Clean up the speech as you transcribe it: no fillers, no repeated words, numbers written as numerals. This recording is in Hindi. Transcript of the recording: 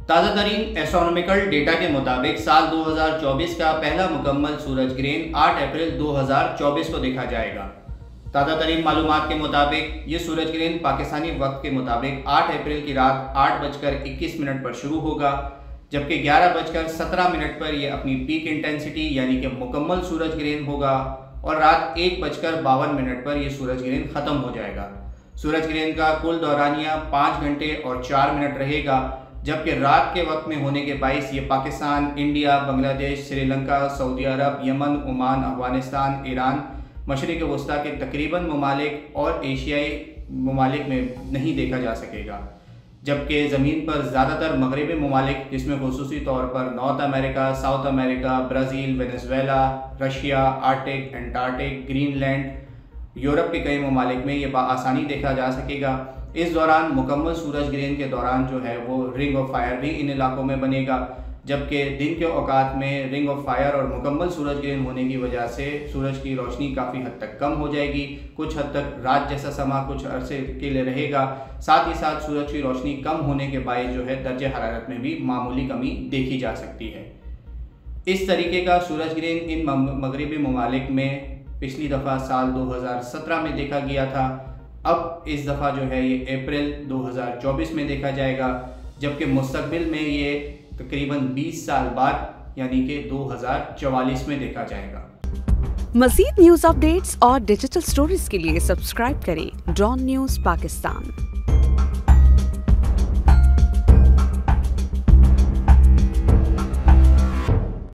ताज़ा तरीन एस्ट्रोनॉमिकल डेटा के मुताबिक साल 2024 का पहला मुकम्मल सूरज ग्रहण 8 अप्रैल 2024 को देखा जाएगा। ताज़ा तरीन मालूमात के मुताबिक ये सूरज ग्रहण पाकिस्तानी वक्त के मुताबिक 8 अप्रैल की रात 8:21 पर शुरू होगा, जबकि 11:17 पर यह अपनी पीक इंटेंसिटी यानी कि मुकम्मल सूरज ग्रहण होगा और रात 1:52 पर यह सूरज ग्रहण ख़त्म हो जाएगा। सूरज ग्रहण का कुल दौरानिया 5 घंटे और 4 मिनट रहेगा, जबकि रात के वक्त में होने के बाइस ये पाकिस्तान, इंडिया, बांग्लादेश, श्रीलंका, सऊदी अरब, यमन, ओमान, अफगानिस्तान, ईरान, मशरिक़ वस्ता के तकरीबन ममालिक और एशियाई ममालिक में नहीं देखा जा सकेगा, जबकि ज़मीन पर ज़्यादातर मगरबी ममालिक जिसमें खुसूसी तौर पर north America, south America, Brazil, Venezuela, Russia, Arctic, Antarctic, Greenland, Europe के कई ममालिक में ये आसानी देखा जा सकेगा। इस दौरान मुकम्मल सूरज ग्रहण के दौरान जो है वो रिंग ऑफ फायर भी इन इलाकों में बनेगा, जबकि दिन के औकात में रिंग ऑफ फायर और मुकम्मल सूरज ग्रहण होने की वजह से सूरज की रोशनी काफ़ी हद तक कम हो जाएगी। कुछ हद तक रात जैसा समा कुछ अरसे के लिए रहेगा। साथ ही साथ सूरज की रोशनी कम होने के बायस जो है दर्जे हरारत में भी मामूली कमी देखी जा सकती है। इस तरीके का सूरज ग्रहण इन मगरबी ममालिक में पिछली दफ़ा साल 2017 में देखा गया था। अब इस दफ़ा जो है ये अप्रैल 2024 में देखा जाएगा, जबकि मुस्तकबिल में ये तकरीबन 20 साल बाद यानी कि 2044 में देखा जाएगा। मज़ीद न्यूज़ अपडेट्स और डिजिटल स्टोरीज के लिए सब्सक्राइब करें डॉन न्यूज़ पाकिस्तान।